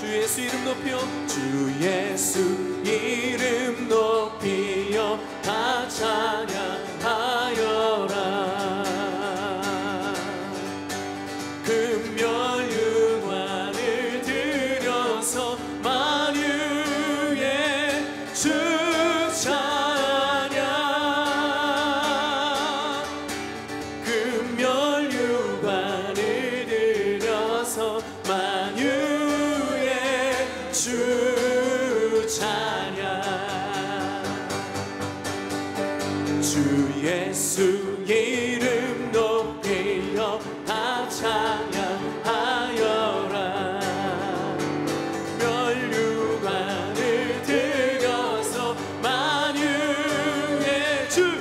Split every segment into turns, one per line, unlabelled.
주 예수 이름 높여 주 예수 이름 높여 다 찬양하여라. 금멸 율관을 들여서 만유의 주 찬양. 금멸 율관을 들여서 만유의 주 찬양. 주 예수 이름 높여 다 찬양하여라. 멸류관을 들여서 만유의 주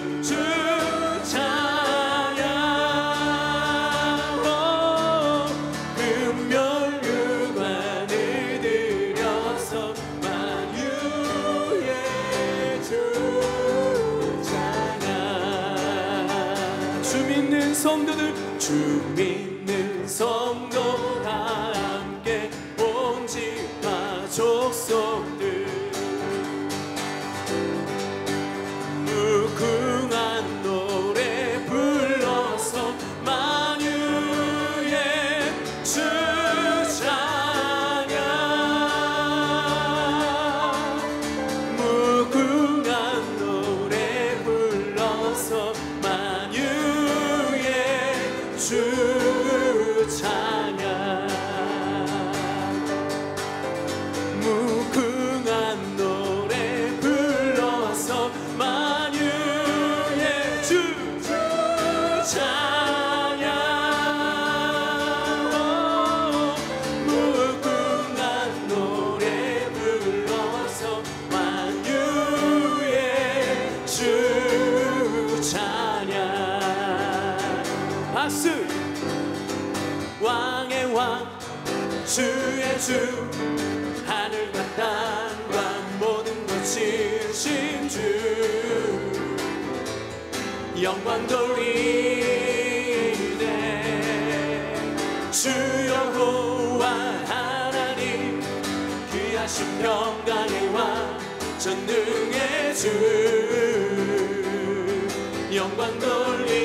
찬양. 금멸류관을 들여서 만유의 주 찬양. 주 믿는 성도들, 주 믿는 성도 다 함께 온 집과 족속들 무궁한 노래 불러서 만유의 주 찬양. 무궁한 노래 불러서 만유의 주 찬양. 무궁한 노래 불러서 만유의 주 찬양. 무궁한 노래 불러서 만유의 주 찬양. 박수. 왕의 왕 주의 주 하늘과 땅과 모든 것 지으신 주 영광 돌리네. 주 여호와 하나님 귀하신 평강의 왕 전능의 주 영광 돌리네.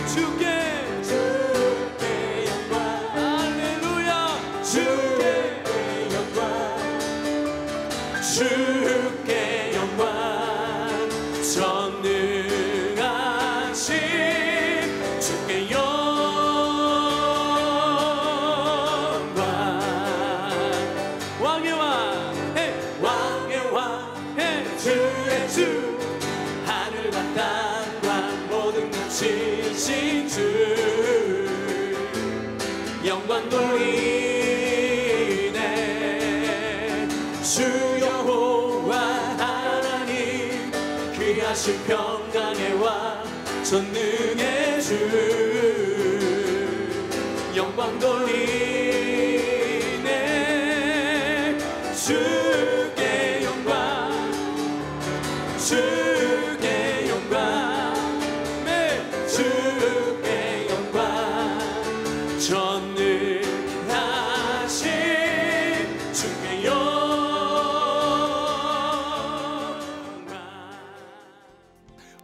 주께 영광. 할렐루야. 주께 영광. 주께 영광. 전능하신 주께 영광. 왕의 왕, 헤이. 왕의 왕, 헤이. 주의 주 하늘과 땅과 모든 것 지으신 주 영광 돌리네. 주 여호와 하나님 귀하신 평강의 왕 전능의 주 영광 돌리네. 주께 영광. 주께 영광. 네. 주께 영광. 전능하신 주께 영광.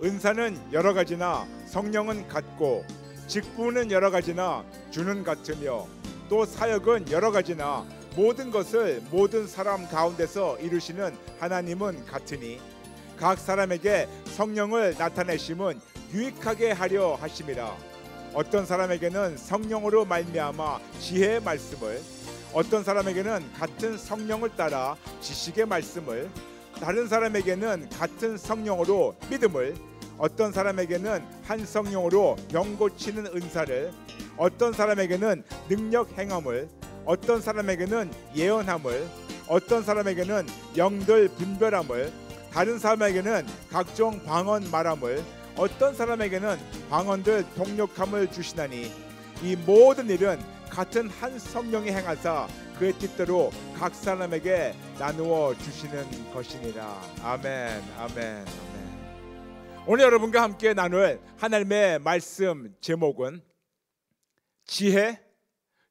은사는 여러 가지나 성령은 같고 직분은 여러 가지나 주는 같으며 또 사역은 여러 가지나 모든 것을 모든 사람 가운데서 이루시는 하나님은 같으니 각 사람에게 성령을 나타내심은 유익하게 하려 하심이라. 어떤 사람에게는 성령으로 말미암아 지혜의 말씀을, 어떤 사람에게는 같은 성령을 따라 지식의 말씀을, 다른 사람에게는 같은 성령으로 믿음을, 어떤 사람에게는 한 성령으로 병 고치는 은사를, 어떤 사람에게는 능력 행함을, 어떤 사람에게는 예언함을, 어떤 사람에게는 영들 분별함을, 다른 사람에게는 각종 방언 말함을, 어떤 사람에게는 방언들 통역함을 주시나니 이 모든 일은 같은 한 성령이 행하사 그의 뜻대로 각 사람에게 나누어 주시는 것이니라. 아멘, 아멘, 아멘. 오늘 여러분과 함께 나눌 하나님의 말씀 제목은 지혜,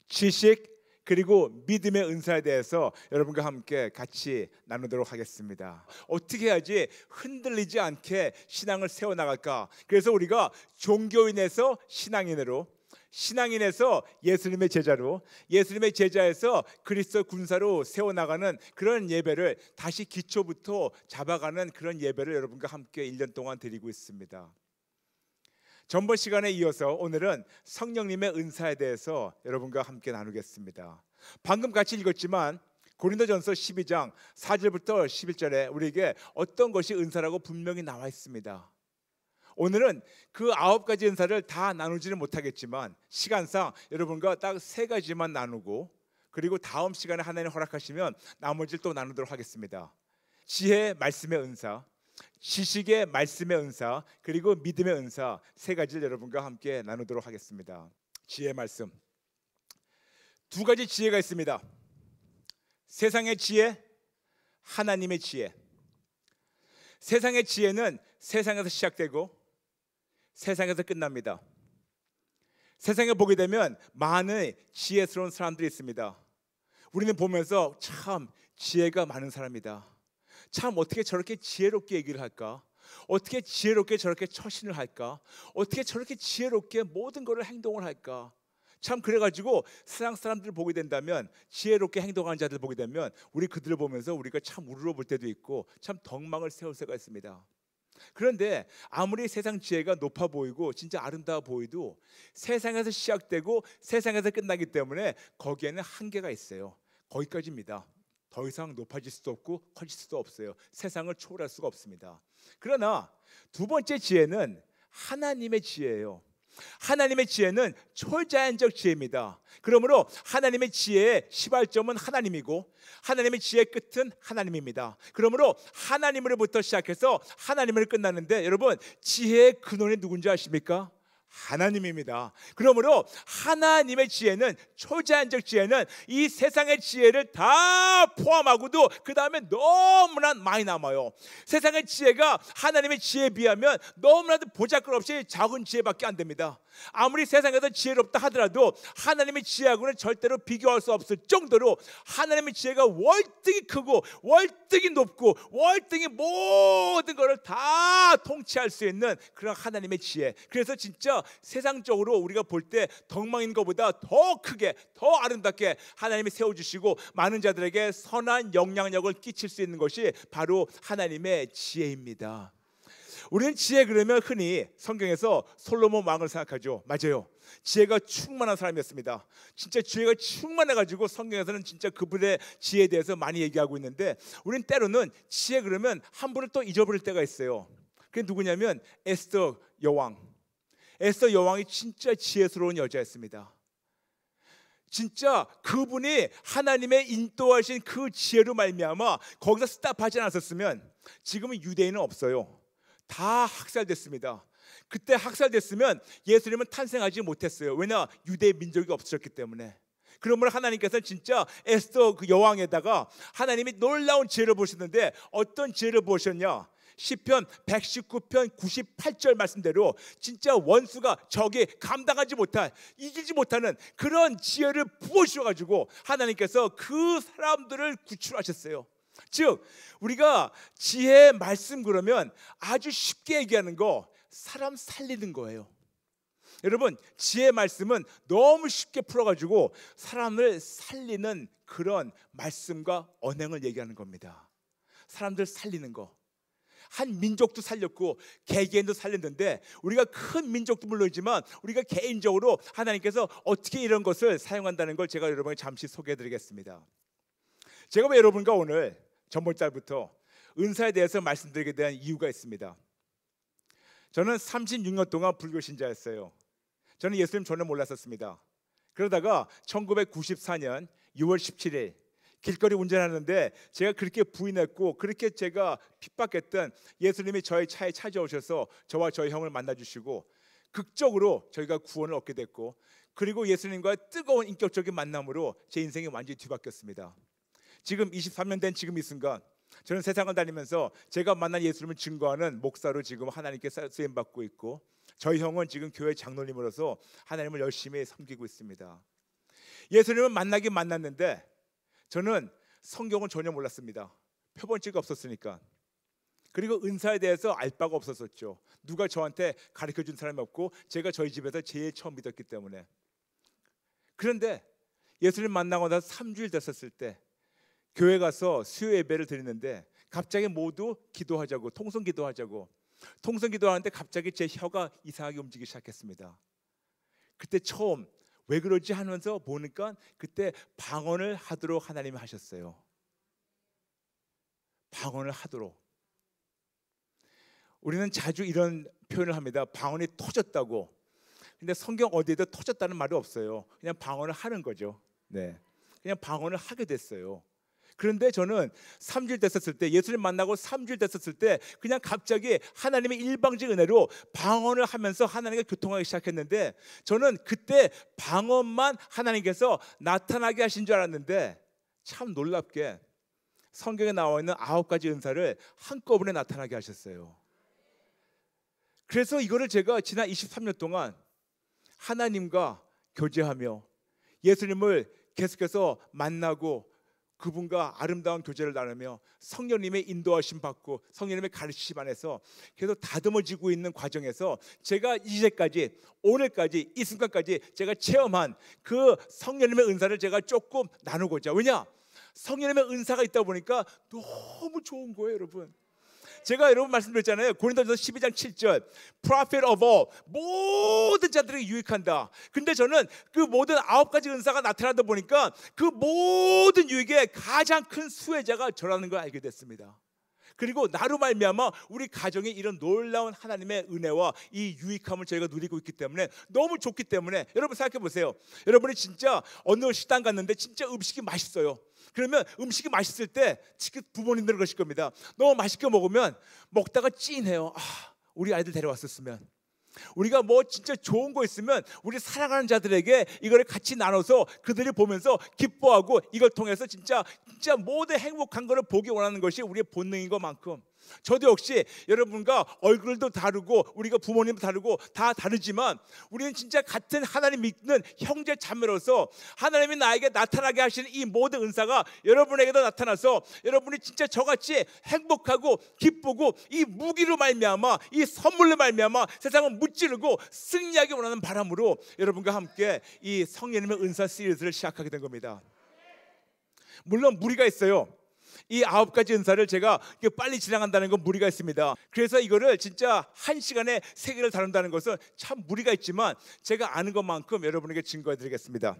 지식, 그리고 믿음의 은사에 대해서 여러분과 함께 같이 나누도록 하겠습니다. 어떻게 해야지 흔들리지 않게 신앙을 세워나갈까? 그래서 우리가 종교인에서 신앙인으로, 신앙인에서 예수님의 제자로, 예수님의 제자에서 그리스도 군사로 세워나가는 그런 예배를 다시 기초부터 잡아가는 그런 예배를 여러분과 함께 1년 동안 드리고 있습니다. 전번 시간에 이어서 오늘은 성령님의 은사에 대해서 여러분과 함께 나누겠습니다. 방금 같이 읽었지만 고린도전서 12장 4절부터 11절에 우리에게 어떤 것이 은사라고 분명히 나와 있습니다. 오늘은 그 9가지 은사를 다 나누지는 못하겠지만 시간상 여러분과 딱 3가지만 나누고, 그리고 다음 시간에 하나님 허락하시면 나머지를 또 나누도록 하겠습니다. 지혜의 말씀의 은사, 지식의 말씀의 은사, 그리고 믿음의 은사, 3가지를 여러분과 함께 나누도록 하겠습니다. 지혜의 말씀, 2가지 지혜가 있습니다. 세상의 지혜, 하나님의 지혜. 세상의 지혜는 세상에서 시작되고 세상에서 끝납니다. 세상에 보게 되면 많은 지혜스러운 사람들이 있습니다. 우리는 보면서 참 지혜가 많은 사람이다, 참 어떻게 저렇게 지혜롭게 얘기를 할까, 어떻게 지혜롭게 저렇게 처신을 할까, 어떻게 저렇게 지혜롭게 모든 것을 행동을 할까. 참 그래가지고 세상 사람들을 보게 된다면, 지혜롭게 행동하는 자들 보게 되면 우리 그들을 보면서 우리가 참 우러러 볼 때도 있고 참 덕망을 세울 때가 있습니다. 그런데 아무리 세상 지혜가 높아 보이고 진짜 아름다워 보이도 세상에서 시작되고 세상에서 끝나기 때문에 거기에는 한계가 있어요. 거기까지입니다. 더 이상 높아질 수도 없고 커질 수도 없어요. 세상을 초월할 수가 없습니다. 그러나 2번째 지혜는 하나님의 지혜예요. 하나님의 지혜는 초자연적 지혜입니다. 그러므로 하나님의 지혜의 시발점은 하나님이고 하나님의 지혜의 끝은 하나님입니다. 그러므로 하나님으로부터 시작해서 하나님으로 끝나는데, 여러분 지혜의 근원이 누군지 아십니까? 하나님입니다. 그러므로 하나님의 지혜는, 초자연적 지혜는 이 세상의 지혜를 다 포함하고도 그 다음에 너무나 많이 남아요. 세상의 지혜가 하나님의 지혜에 비하면 너무나도 보잘것없이 작은 지혜밖에 안 됩니다. 아무리 세상에서 지혜롭다 하더라도 하나님의 지혜하고는 절대로 비교할 수 없을 정도로 하나님의 지혜가 월등히 크고 월등히 높고 월등히 모든 것을 다 통치할 수 있는 그런 하나님의 지혜. 그래서 진짜 세상적으로 우리가 볼 때 덕망인 것보다 더 크게, 더 아름답게 하나님이 세워주시고 많은 자들에게 선한 영향력을 끼칠 수 있는 것이 바로 하나님의 지혜입니다. 우리는 지혜 그러면 흔히 성경에서 솔로몬 왕을 생각하죠. 맞아요. 지혜가 충만한 사람이었습니다. 진짜 지혜가 충만해가지고 성경에서는 진짜 그분의 지혜에 대해서 많이 얘기하고 있는데, 우리는 때로는 지혜 그러면 한 분을 또 잊어버릴 때가 있어요. 그게 누구냐면 에스더 여왕. 에스더 여왕이 진짜 지혜스러운 여자였습니다. 진짜 그분이 하나님의 인도하신 그 지혜로 말미암아 거기서 스탑하지 않았었으면 지금은 유대인은 없어요. 다 학살됐습니다. 그때 학살됐으면 예수님은 탄생하지 못했어요. 왜냐? 유대 민족이 없어졌기 때문에. 그러므로 하나님께서 진짜 에스더 그 여왕에다가 하나님이 놀라운 지혜를 보셨는데, 어떤 지혜를 보셨냐? 시편 119편 98절 말씀대로 진짜 원수가, 적이 감당하지 못할, 이기지 못하는 그런 지혜를 부어주셔가지고 하나님께서 그 사람들을 구출하셨어요. 즉 우리가 지혜의 말씀 그러면 아주 쉽게 얘기하는 거, 사람 살리는 거예요. 여러분 지혜의 말씀은 너무 쉽게 풀어가지고 사람을 살리는 그런 말씀과 언행을 얘기하는 겁니다. 사람들 살리는 거. 한 민족도 살렸고 개개인도 살렸는데, 우리가 큰 민족도 물론이지만 우리가 개인적으로 하나님께서 어떻게 이런 것을 사용한다는 걸 제가 여러분에게 잠시 소개해드리겠습니다. 제가 왜 여러분과 오늘 전번 달부터 은사에 대해서 말씀드리게 된 이유가 있습니다. 저는 36년 동안 불교 신자였어요. 저는 예수님 전혀 몰랐었습니다. 그러다가 1994년 6월 17일 길거리 운전하는데 제가 그렇게 부인했고 그렇게 제가 핍박했던 예수님이 저의 차에 찾아오셔서 저와 저희 형을 만나주시고 극적으로 저희가 구원을 얻게 됐고, 그리고 예수님과의 뜨거운 인격적인 만남으로 제 인생이 완전히 뒤바뀌었습니다. 지금 23년 된 지금 이 순간 저는 세상을 다니면서 제가 만난 예수님을 증거하는 목사로 지금 하나님께 쓰임받고 있고, 저희 형은 지금 교회 장로님으로서 하나님을 열심히 섬기고 있습니다. 예수님을 만나긴 만났는데 저는 성경은 전혀 몰랐습니다. 표본지가 없었으니까. 그리고 은사에 대해서 알 바가 없었었죠. 누가 저한테 가르쳐준 사람이 없고 제가 저희 집에서 제일 처음 믿었기 때문에. 그런데 예수님 만나고 나서 3주일 됐었을 때 교회 가서 수요 예배를 드리는데 갑자기 모두 기도하자고, 통성 기도하자고. 통성 기도하는데 갑자기 제 혀가 이상하게 움직이기 시작했습니다. 그때 처음 왜 그러지 하면서 보니까 그때 방언을 하도록 하나님이 하셨어요. 방언을 하도록. 우리는 자주 이런 표현을 합니다. 방언이 터졌다고. 근데 성경 어디에도 터졌다는 말이 없어요. 그냥 방언을 하는 거죠. 네, 그냥 방언을 하게 됐어요. 그런데 저는 3주일 됐었을 때, 예수님 만나고 3주일 됐었을 때 그냥 갑자기 하나님의 일방적 은혜로 방언을 하면서 하나님과 교통하기 시작했는데, 저는 그때 방언만 하나님께서 나타나게 하신 줄 알았는데 참 놀랍게 성경에 나와 있는 9가지 은사를 한꺼번에 나타나게 하셨어요. 그래서 이거를 제가 지난 23년 동안 하나님과 교제하며 예수님을 계속해서 만나고 그분과 아름다운 교제를 나누며 성령님의 인도하심 받고 성령님의 가르치심 안에서 계속 다듬어지고 있는 과정에서 제가 이제까지, 오늘까지, 이 순간까지 제가 체험한 그 성령님의 은사를 제가 조금 나누고자. 왜냐? 성령님의 은사가 있다 보니까 너무 좋은 거예요, 여러분. 제가 여러분 말씀드렸잖아요. 고린도전서 12장 7절 Prophet of all, 모든 자들에게 유익한다. 근데 저는 그 모든 9가지 은사가 나타나다 보니까 그 모든 유익의 가장 큰 수혜자가 저라는 걸 알게 됐습니다. 그리고 나로 말미암아 우리 가정에 이런 놀라운 하나님의 은혜와 이 유익함을 저희가 누리고 있기 때문에 너무 좋기 때문에, 여러분 생각해 보세요. 여러분이 진짜 어느 식당 갔는데 진짜 음식이 맛있어요. 그러면 음식이 맛있을 때 부모님들은 그러실 겁니다. 너무 맛있게 먹으면 먹다가 찐해요. 우리 아이들 데려왔었으면, 우리가 뭐 진짜 좋은 거 있으면 우리 사랑하는 자들에게 이걸 같이 나눠서 그들이 보면서 기뻐하고 이걸 통해서 진짜 모든 행복한 거를 보기 원하는 것이 우리의 본능인 것만큼, 저도 역시 여러분과 얼굴도 다르고 우리가 부모님도 다르고 다 다르지만 우리는 진짜 같은 하나님 믿는 형제 자매로서 하나님이 나에게 나타나게 하시는 이 모든 은사가 여러분에게도 나타나서 여러분이 진짜 저같이 행복하고 기쁘고 이 무기로 말미암아, 이 선물로 말미암아 세상을 무찌르고 승리하기 원하는 바람으로 여러분과 함께 이 성령님의 은사 시리즈를 시작하게 된 겁니다. 물론 무리가 있어요. 이 9가지 은사를 제가 빨리 진행한다는 건 무리가 있습니다. 그래서 이거를 진짜 1시간에 3개를 다룬다는 것은 참 무리가 있지만 제가 아는 것만큼 여러분에게 증거해 드리겠습니다.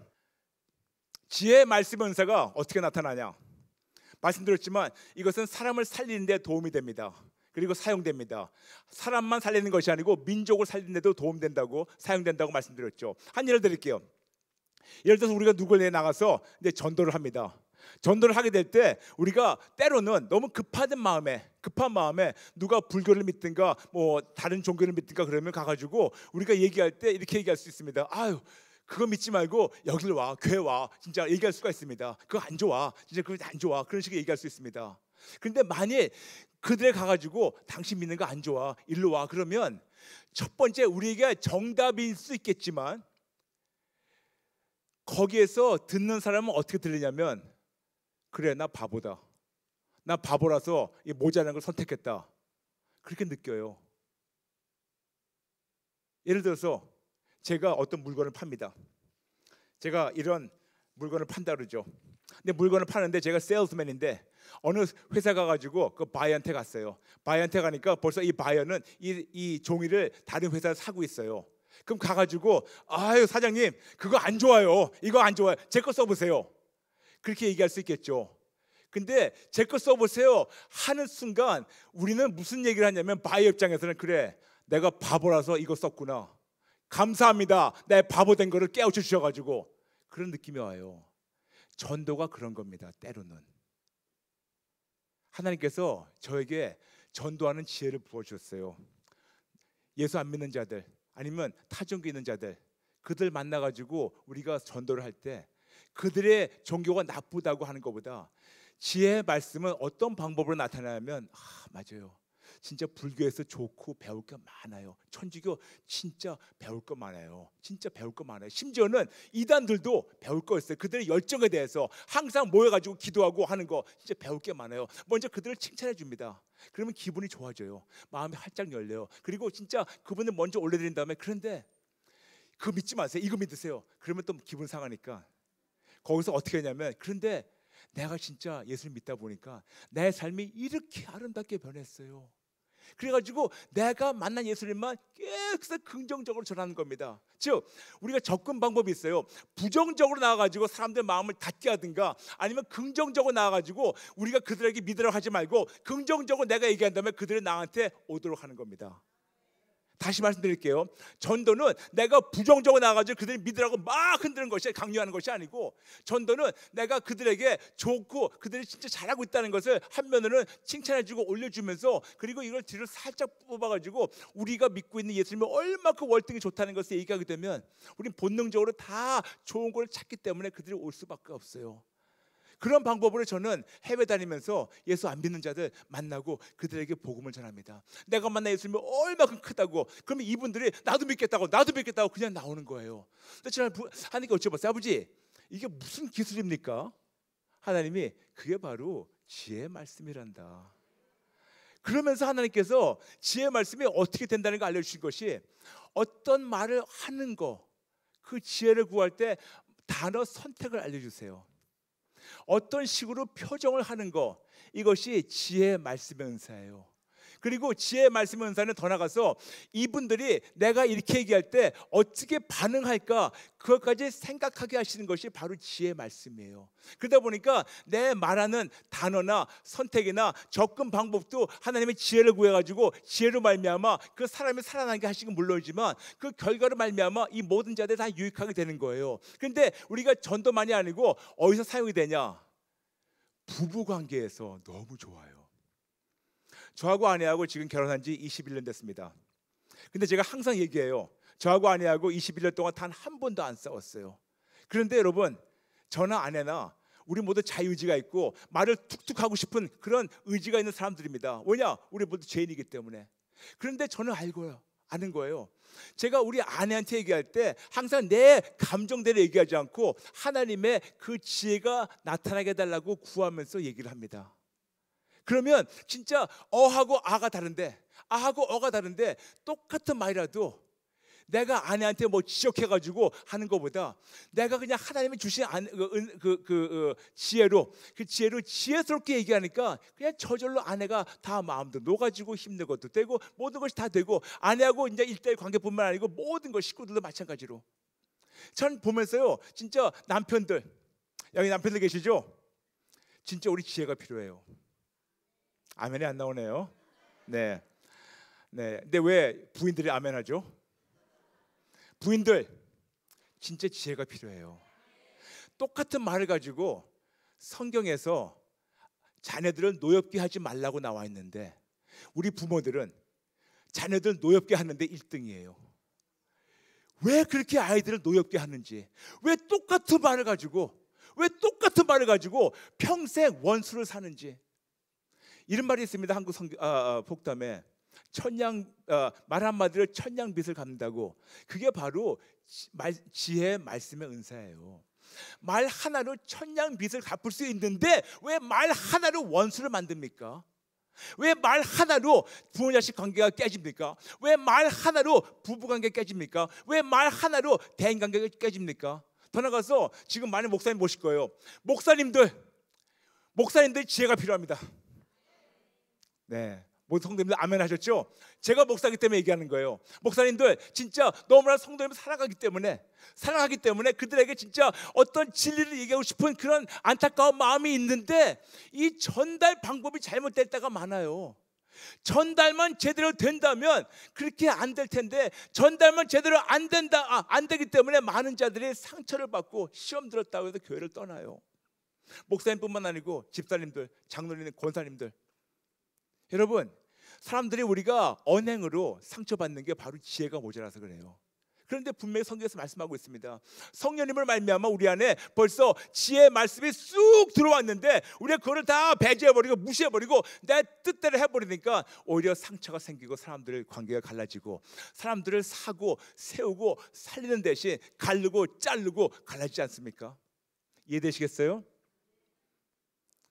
지혜의 말씀 은사가 어떻게 나타나냐? 말씀드렸지만 이것은 사람을 살리는 데 도움이 됩니다. 그리고 사용됩니다. 사람만 살리는 것이 아니고 민족을 살리는 데도 도움된다고, 사용된다고 말씀드렸죠. 한 예를 드릴게요. 예를 들어서 우리가 누구를 나가서 이제 전도를 합니다. 전도를 하게 될 때 우리가 때로는 너무 급한 마음에 누가 불교를 믿든가 뭐 다른 종교를 믿든가 그러면 가가지고 우리가 얘기할 때 이렇게 얘기할 수 있습니다. 아유, 그거 믿지 말고 여길 와, 교회 와. 진짜 얘기할 수가 있습니다. 그거 안 좋아, 진짜 그거 안 좋아. 그런 식으로 얘기할 수 있습니다. 그런데 만일 그들에 가가지고 당신 믿는 거 안 좋아, 일로 와. 그러면 첫 번째 우리에게 정답일 수 있겠지만 거기에서 듣는 사람은 어떻게 들리냐면, 그래, 나 바보다. 나 바보라서 이 모자란 걸 선택했다. 그렇게 느껴요. 예를 들어서 제가 어떤 물건을 팝니다. 제가 이런 물건을 판다 그러죠. 근데 물건을 파는데 제가 세일즈맨인데 어느 회사 가가지고 그 바이한테 갔어요. 바이한테 가니까 벌써 이 바이어는 이 종이를 다른 회사에서 사고 있어요. 그럼 가가지고 아유 사장님 그거 안 좋아요. 이거 안 좋아요. 제 거 써보세요. 그렇게 얘기할 수 있겠죠. 근데 제 거 써보세요 하는 순간 우리는 무슨 얘기를 하냐면, 바이어 입장에서는 그래, 내가 바보라서 이거 썼구나. 감사합니다. 내 바보 된 거를 깨우쳐 주셔가지고, 그런 느낌이 와요. 전도가 그런 겁니다. 때로는 하나님께서 저에게 전도하는 지혜를 부어주셨어요. 예수 안 믿는 자들 아니면 타종교 있는 자들, 그들 만나가지고 우리가 전도를 할 때 그들의 종교가 나쁘다고 하는 것보다 지혜의 말씀은 어떤 방법으로 나타나냐면, 맞아요, 진짜 불교에서 좋고 배울 게 많아요. 천주교 진짜 배울 거 많아요. 진짜 배울 거 많아요. 심지어는 이단들도 배울 거 있어요. 그들의 열정에 대해서 항상 모여가지고 기도하고 하는 거 진짜 배울 게 많아요. 먼저 그들을 칭찬해 줍니다. 그러면 기분이 좋아져요. 마음이 활짝 열려요. 그리고 진짜 그분을 먼저 올려드린 다음에 그런데 그거 믿지 마세요. 이거 믿으세요. 그러면 또 기분 상하니까 거기서 어떻게 하냐면 그런데 내가 진짜 예수를 믿다 보니까 내 삶이 이렇게 아름답게 변했어요. 그래가지고 내가 만난 예수님만 계속 긍정적으로 전하는 겁니다. 즉 우리가 접근 방법이 있어요. 부정적으로 나와가지고 사람들 마음을 닫게 하든가 아니면 긍정적으로 나와가지고 우리가 그들에게 믿으라고 하지 말고 긍정적으로 내가 얘기한다면 그들이 나한테 오도록 하는 겁니다. 다시 말씀드릴게요. 전도는 내가 부정적으로 나가지고 그들이 믿으라고 막 흔드는 것이 강요하는 것이 아니고 전도는 내가 그들에게 좋고 그들이 진짜 잘하고 있다는 것을 한면으로는 칭찬해주고 올려주면서 그리고 이걸 뒤로 살짝 뽑아가지고 우리가 믿고 있는 예수님이 얼마큼 월등히 좋다는 것을 얘기하게 되면 우리는 본능적으로 다 좋은 걸 찾기 때문에 그들이 올 수밖에 없어요. 그런 방법으로 저는 해외 다니면서 예수 안 믿는 자들 만나고 그들에게 복음을 전합니다. 내가 만난 예수님이 얼마큼 크다고. 그러면 이분들이 나도 믿겠다고 그냥 나오는 거예요. 근데 제가 하나님께 여쭤봤어요. 아버지 이게 무슨 기술입니까? 하나님이 그게 바로 지혜의 말씀이란다. 그러면서 하나님께서 지혜의 말씀이 어떻게 된다는 걸 알려주신 것이 어떤 말을 하는 거, 그 지혜를 구할 때 단어 선택을 알려주세요. 어떤 식으로 표정을 하는 거, 이것이 지혜의 말씀의 은사예요. 그리고 지혜의 말씀의 은사는 더 나가서 이분들이 내가 이렇게 얘기할 때 어떻게 반응할까 그것까지 생각하게 하시는 것이 바로 지혜의 말씀이에요. 그러다 보니까 내 말하는 단어나 선택이나 접근 방법도 하나님의 지혜를 구해가지고 지혜로 말미암아 그 사람이 살아나게 하시는 건 물론이지만 그 결과로 말미암아 이 모든 자들이 다 유익하게 되는 거예요. 그런데 우리가 전도만이 아니고 어디서 사용이 되냐? 부부관계에서 너무 좋아요. 저하고 아내하고 지금 결혼한 지 21년 됐습니다. 근데 제가 항상 얘기해요. 저하고 아내하고 21년 동안 단 한 번도 안 싸웠어요. 그런데 여러분, 저나 아내나 우리 모두 자유의지가 있고 말을 툭툭 하고 싶은 그런 의지가 있는 사람들입니다. 왜냐? 우리 모두 죄인이기 때문에. 그런데 저는 아는 거예요. 제가 우리 아내한테 얘기할 때 항상 내 감정대로 얘기하지 않고 하나님의 그 지혜가 나타나게 해달라고 구하면서 얘기를 합니다. 그러면 진짜 어하고 아가 다른데 아하고 어가 다른데 똑같은 말이라도 내가 아내한테 뭐 지적해가지고 하는 것보다 내가 그냥 하나님이 주신 지혜로 그 지혜로 지혜스럽게 얘기하니까 그냥 저절로 아내가 다 마음도 녹아지고 힘든 것도 되고 모든 것이 다 되고 아내하고 이제 일대일 관계뿐만 아니고 모든 것 식구들도 마찬가지로 전 보면서요 진짜 남편들 여기 남편들 계시죠? 진짜 우리 지혜가 필요해요. 아멘이 안 나오네요. 네. 근데 왜 부인들이 아멘하죠? 부인들 진짜 지혜가 필요해요. 똑같은 말을 가지고 성경에서 자녀들을 노엽게 하지 말라고 나와 있는데 우리 부모들은 자녀들 노엽게 하는데 1등이에요. 왜 그렇게 아이들을 노엽게 하는지, 왜 똑같은 말을 가지고 평생 원수를 사는지. 이런 말이 있습니다. 한국 복담에 말 한마디로 천냥빚을 갚는다고. 그게 바로 지혜의 말씀의 은사예요. 말 하나로 천냥빚을 갚을 수 있는데 왜 말 하나로 원수를 만듭니까? 왜 말 하나로 부모 자식 관계가 깨집니까? 왜 말 하나로 부부 관계가 깨집니까? 왜 말 하나로 대인 관계가 깨집니까? 더 나가서 지금 많은 목사님 모실 거예요. 목사님들 지혜가 필요합니다. 네, 모든 성도님들 아멘 하셨죠? 제가 목사기 때문에 얘기하는 거예요. 목사님들 진짜 너무나 성도님을 사랑하기 때문에 그들에게 진짜 어떤 진리를 얘기하고 싶은 그런 안타까운 마음이 있는데 이 전달 방법이 잘못될 때가 많아요. 전달만 제대로 된다면 그렇게 안 될 텐데 전달만 제대로 안 되기 때문에 많은 자들이 상처를 받고 시험 들었다고 해서 교회를 떠나요. 목사님뿐만 아니고 집사님들, 장로님, 권사님들, 여러분, 사람들이 우리가 언행으로 상처받는 게 바로 지혜가 모자라서 그래요. 그런데 분명히 성경에서 말씀하고 있습니다. 성령님을 말미암아 우리 안에 벌써 지혜의 말씀이 쑥 들어왔는데 우리가 그걸 다 배제해버리고 무시해버리고 내 뜻대로 해버리니까 오히려 상처가 생기고 사람들의 관계가 갈라지고 사람들을 사고 세우고 살리는 대신 가르고 자르고 갈라지지 않습니까? 이해되시겠어요?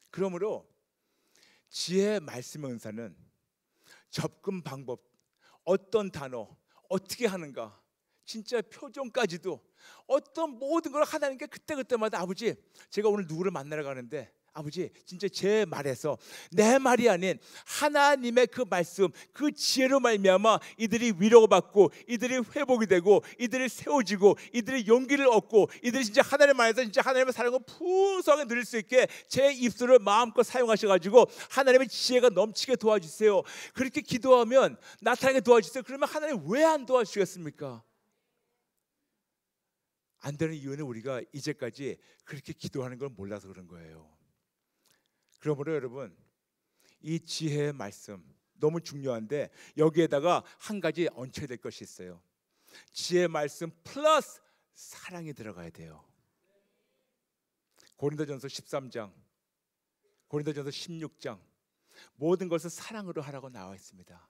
그러므로 지혜의 말씀의 은사는 접근 방법, 어떤 단어, 어떻게 하는가, 진짜 표정까지도 어떤 모든 걸 하나님께 그때그때마다 아버지 제가 오늘 누구를 만나러 가는데 아버지 진짜 제 말에서 내 말이 아닌 하나님의 그 말씀 그 지혜로 말미암아 이들이 위로받고 이들이 회복이 되고 이들이 세워지고 이들이 용기를 얻고 이들이 진짜 하나님 안에서 진짜 하나님의 사랑을 풍성하게 누릴 수 있게 제 입술을 마음껏 사용하셔가지고 하나님의 지혜가 넘치게 도와주세요. 그렇게 기도하면 나타나게 도와주세요. 그러면 하나님 왜 안 도와주시겠습니까? 안 되는 이유는 우리가 이제까지 그렇게 기도하는 걸 몰라서 그런 거예요. 그러므로 여러분 이 지혜의 말씀 너무 중요한데 여기에다가 한 가지 얹혀야 될 것이 있어요. 지혜의 말씀 플러스 사랑이 들어가야 돼요. 고린도전서 13장, 고린도전서 16장 모든 것을 사랑으로 하라고 나와 있습니다.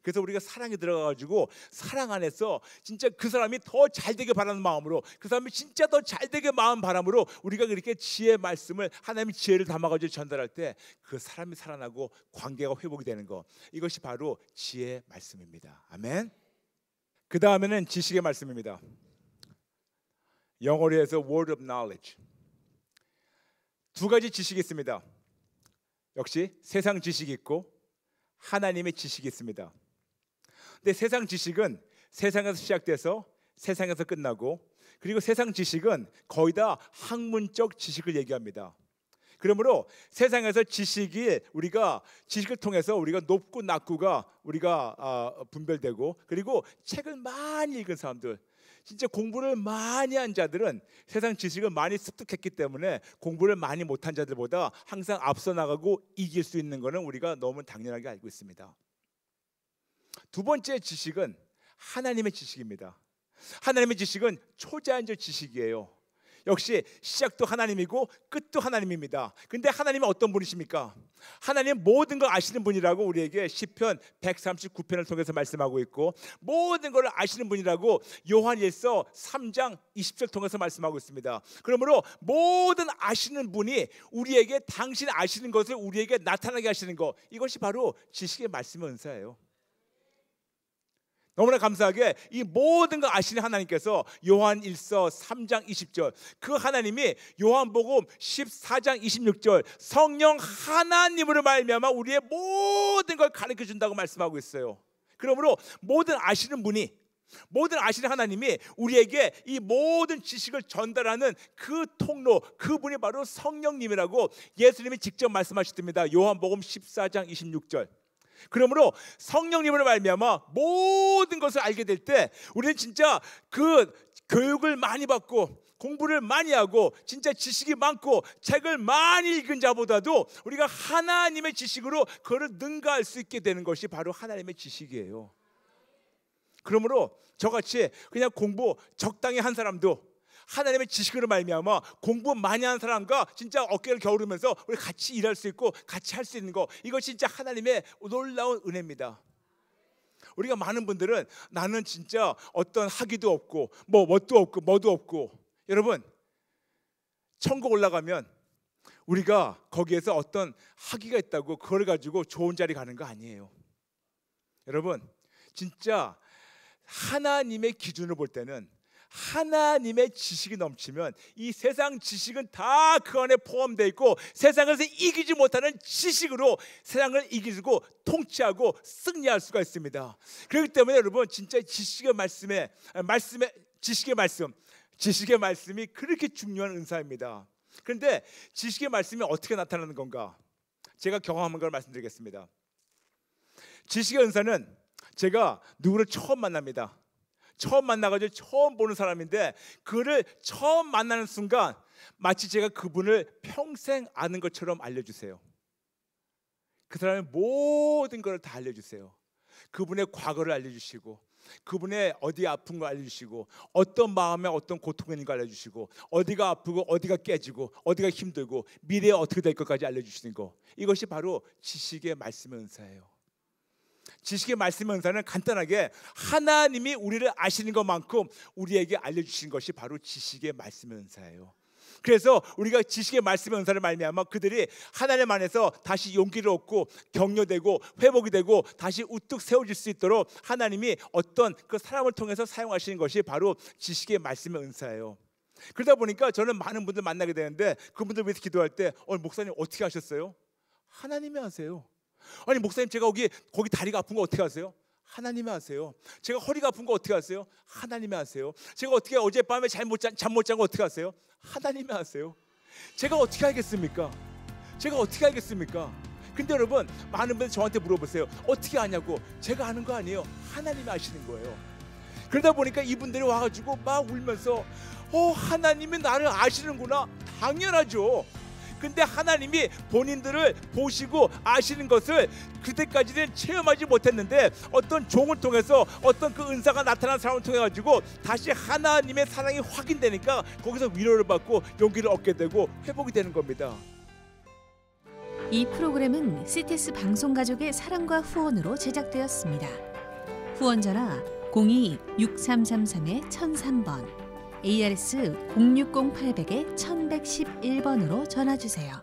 그래서 우리가 사랑이 들어가가지고 사랑 안에서 진짜 그 사람이 더 잘되게 바라는 마음으로 그 사람이 진짜 더 잘되게 마음 바람으로 우리가 그렇게 지혜의 말씀을 하나님의 지혜를 담아가지고 전달할 때 그 사람이 살아나고 관계가 회복이 되는 거 이것이 바로 지혜의 말씀입니다. 아멘. 그 다음에는 지식의 말씀입니다. 영어로 해서 word of knowledge. 두 가지 지식이 있습니다. 역시 세상 지식이 있고 하나님의 지식이 있습니다. 근데 세상 지식은 세상에서 시작돼서 세상에서 끝나고 그리고 세상 지식은 거의 다 학문적 지식을 얘기합니다. 그러므로 세상에서 지식이 우리가 지식을 통해서 우리가 높고 낮고가 우리가 분별되고 그리고 책을 많이 읽은 사람들 진짜 공부를 많이 한 자들은 세상 지식을 많이 습득했기 때문에 공부를 많이 못한 자들보다 항상 앞서 나가고 이길 수 있는 것은 우리가 너무 당연하게 알고 있습니다. 두 번째 지식은 하나님의 지식입니다. 하나님의 지식은 초자연적 지식이에요. 역시 시작도 하나님이고 끝도 하나님입니다. 근데 하나님은 어떤 분이십니까? 하나님 모든 걸 아시는 분이라고 우리에게 시편 139편을 통해서 말씀하고 있고 모든 걸 아시는 분이라고 요한일서 3장 20절 통해서 말씀하고 있습니다. 그러므로 모든 아시는 분이 우리에게 당신 아시는 것을 우리에게 나타나게 하시는 것 이것이 바로 지식의 말씀의 은사예요. 너무나 감사하게 이 모든 걸 아시는 하나님께서 요한일서 3장 20절 그 하나님이 요한복음 14장 26절 성령 하나님으로 말미암아 우리의 모든 걸 가르쳐 준다고 말씀하고 있어요. 그러므로 모든 아시는 분이 모든 아시는 하나님이 우리에게 이 모든 지식을 전달하는 그 통로 그분이 바로 성령님이라고 예수님이 직접 말씀하셨습니다. 요한복음 14장 26절 그러므로 성령님으로 말미암아 모든 것을 알게 될 때 우리는 진짜 그 교육을 많이 받고 공부를 많이 하고 진짜 지식이 많고 책을 많이 읽은 자보다도 우리가 하나님의 지식으로 그를 능가할 수 있게 되는 것이 바로 하나님의 지식이에요. 그러므로 저같이 그냥 공부 적당히 한 사람도 하나님의 지식으로 말미암아 공부 많이 한 사람과 진짜 어깨를 겨루면서 우리 같이 일할 수 있고 같이 할 수 있는 거 이것이 진짜 하나님의 놀라운 은혜입니다. 우리가 많은 분들은 나는 진짜 어떤 학위도 없고 뭣도 없고 뭐도 없고 여러분 천국 올라가면 우리가 거기에서 어떤 학위가 있다고 그걸 가지고 좋은 자리 가는 거 아니에요. 여러분 진짜 하나님의 기준을 볼 때는 하나님의 지식이 넘치면 이 세상 지식은 다 그 안에 포함되어 있고 세상에서 이기지 못하는 지식으로 세상을 이기고 통치하고 승리할 수가 있습니다. 그렇기 때문에 여러분 진짜 지식의 말씀이 그렇게 중요한 은사입니다. 그런데 지식의 말씀이 어떻게 나타나는 건가? 제가 경험한 걸 말씀드리겠습니다. 지식의 은사는 제가 누구를 처음 만납니다. 처음 만나가지고 처음 보는 사람인데 그를 처음 만나는 순간 마치 제가 그분을 평생 아는 것처럼 알려주세요. 그 사람의 모든 걸 다 알려주세요. 그분의 과거를 알려주시고 그분의 어디 아픈 거 알려주시고 어떤 마음에 어떤 고통이 있는 거 알려주시고 어디가 아프고 어디가 깨지고 어디가 힘들고 미래에 어떻게 될 것까지 알려주시는 거, 이것이 바로 지식의 말씀의 은사예요. 지식의 말씀의 은사는 간단하게 하나님이 우리를 아시는 것만큼 우리에게 알려주신 것이 바로 지식의 말씀의 은사예요. 그래서 우리가 지식의 말씀의 은사를 말미암아 그들이 하나님 안에서 다시 용기를 얻고 격려되고 회복이 되고 다시 우뚝 세워질 수 있도록 하나님이 어떤 그 사람을 통해서 사용하시는 것이 바로 지식의 말씀의 은사예요. 그러다 보니까 저는 많은 분들 만나게 되는데 그분들 위해서 기도할 때 목사님 어떻게 하셨어요? 하나님이 하세요. 아니 목사님 제가 거기 다리가 아픈 거 어떻게 하세요? 하나님이 하세요. 제가 허리가 아픈 거 어떻게 하세요? 하나님이 하세요. 제가 어떻게 어젯밤에 잠 못 자고 어떻게 하세요? 하나님이 하세요. 제가 어떻게 알겠습니까? 제가 어떻게 알겠습니까? 근데 여러분 많은 분들 저한테 물어보세요. 어떻게 아냐고. 제가 아는 거 아니에요. 하나님이 아시는 거예요. 그러다 보니까 이분들이 와가지고 막 울면서 하나님이 나를 아시는구나. 당연하죠. 근데 하나님이 본인들을 보시고 아시는 것을 그때까지는 체험하지 못했는데 어떤 종을 통해서 어떤 그 은사가 나타난 사람을 통해 가지고 다시 하나님의 사랑이 확인되니까 거기서 위로를 받고 용기를 얻게 되고 회복이 되는 겁니다.
이 프로그램은 CTS 방송가족의 사랑과 후원으로 제작되었습니다. 후원전화 02-6333-1003번, ARS 060-800-1111번으로 전화주세요.